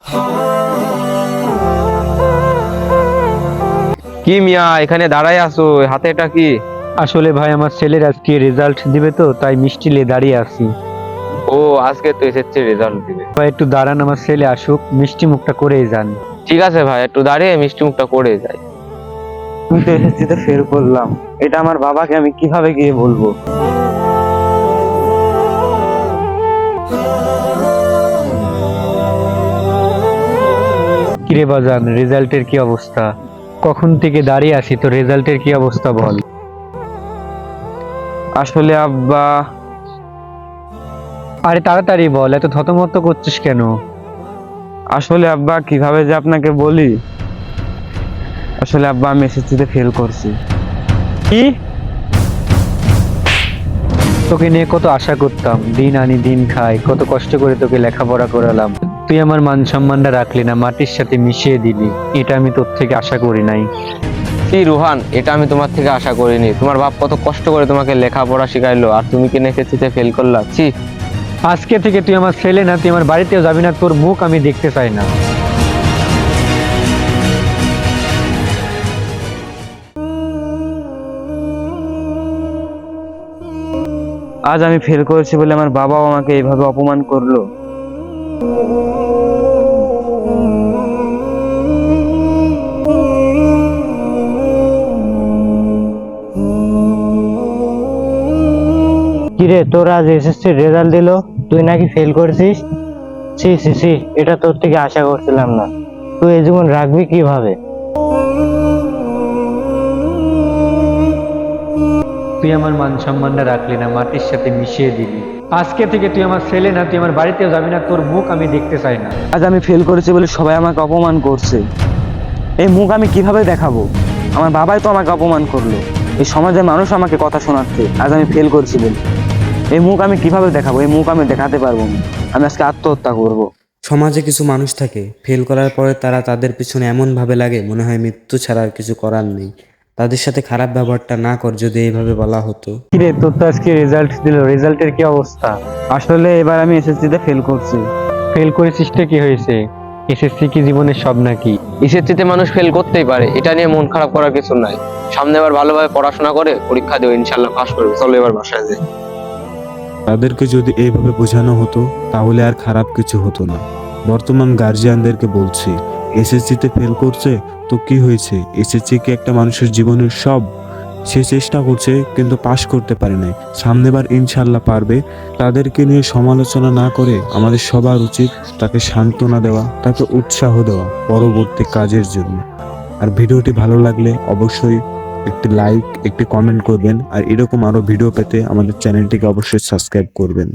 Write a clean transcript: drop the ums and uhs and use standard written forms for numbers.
কি মিয়া এখানে দাঁড়ায় আছো, হাতে এটা কি? আসলে ভাই আমার ছেলের আজকে রেজাল্ট দিবে তো তাই মিষ্টি নিয়ে দাঁড়িয়ে আছি। ও আজকে তো এসএসসি রেজাল্ট দিবে। ভাই একটু দাঁড়ান, আমার ছেলে আসুক, মিষ্টি মুখটা করেই যান। ঠিক আছে ভাই, একটু দাঁড়িয়ে মিষ্টি মুখটা করে যাই। আমি তো এসএসসিতে ফেল করলাম, এটা আমার বাবাকে আমি কিভাবে গিয়ে বলবো? কিরে বাজান, রেজাল্টের কি অবস্থা? কখন থেকে দাঁড়িয়ে আছি, তো রেজাল্টের কি অবস্থা বল। আসলে আব্বা, আরে তাড়াতাড়ি বল, এত থতমত করছিস কেন? আসলে আব্বা কিভাবে যে আপনাকে বলি, আসলে আব্বা আমি এসএসসিতে ফেল করছি। কি? তোকে নিয়ে কত আশা করতাম, দিন আনি দিন খাই, কত কষ্ট করে তোকে লেখাপড়া করালাম, তুই আমার মান সম্মানটা রাখলি না, মাটির সাথে মিশিয়ে দিলি। এটা আমি তোর থেকে আশা করি নাই। কি রুহান, এটা আমি তোমার থেকে আশা করিনি। তোমার বাপ কত কষ্ট করে তোমাকে লেখাপড়া শিখাইলো, আর তুমি কিনা এসএসসিতে ফেল করলা। ছি। আজকে থেকে তুই আমার ছেলে না, তুই আমার বাড়িতেও যাবি না, তোর মুখ আমি দেখতে চাই না। আজ আমি ফেল করেছি বলে আমার বাবাও আমাকে এইভাবে অপমান করলো। কিরে, তোর আজ এসএসসির রেজাল্ট দিলো, তুই নাকি ফেল করছিস? সি সি সি, এটা তোর থেকে আশা করছিলাম না। তুই এই জীবন রাখবি কিভাবে? তুই আমার মান সম্মানটা রাখলি না, মাটির সাথে মিশিয়ে দিলি। আজকে থেকে তুই আমার ছেলে না, তুই আমার বাড়িতেও যাবি না, তোর মুখ আমি দেখতে চাই না। আজ আমি ফেল করেছি বলে সবাই আমাকে অপমান করছে, এই মুখ আমি কিভাবে দেখাবো? আমার বাবাই তো আমাকে অপমান করলো, এই সমাজের মানুষ আমাকে কথা শোনাচ্ছে আজ আমি ফেল করছি বলে। এই মুখ আমি কিভাবে দেখাবো? এই মুখ আমি দেখাতে পারবো না। আমি আজকে আত্মহত্যা করব। সমাজে কিছু মানুষ থাকে, ফেল করার পরে তারা তাদের পিছনে এমনভাবে লাগে মনে হয় মৃত্যু ছাড়া আর কিছু করার নেই। তাদের সাথে খারাপ ব্যবহারটা না কর, যদি এইভাবে বলা হতো। কিরে, তোর তো আজকে রেজাল্ট দিল, রেজাল্টের কি অবস্থা? আসলে এবার আমি এসএসসিতে ফেল করছি। ফেল করেছিসটা কি হয়েছে? এসএসসি কি জীবনের সব নাকি? এসএসসিতে মানুষ ফেল করতেই পারে, এটা নিয়ে মন খারাপ করার কিছু নাই। সামনে এবার ভালোভাবে পড়াশোনা করে পরীক্ষা দেবো, ইনশাল্লাহ পাস করবে। চলো এবার বাসায় যাই। তাদেরকে যদি এইভাবে বোঝানো হতো তাহলে আর খারাপ কিছু হতো না। বর্তমান গার্জিয়ানদেরকে বলছি, এসএসসিতে ফেল করছে তো কি হয়েছে? এসএসসি কি একটা মানুষের জীবনের সব? সে চেষ্টা করছে কিন্তু পাশ করতে পারে নাই, সামনেবার ইনশাল্লাহ পারবে। তাদেরকে নিয়ে সমালোচনা না করে আমাদের সবার উচিত তাকে সান্ত্বনা দেওয়া, তাকে উৎসাহ দেওয়া পরবর্তী কাজের জন্য। আর ভিডিওটি ভালো লাগলে অবশ্যই একটি লাইক, একটি কমেন্ট করবেন। আর এরকম আরো ভিডিও পেতে আমাদের চ্যানেলটিকে অবশ্যই সাবস্ক্রাইব করবেন।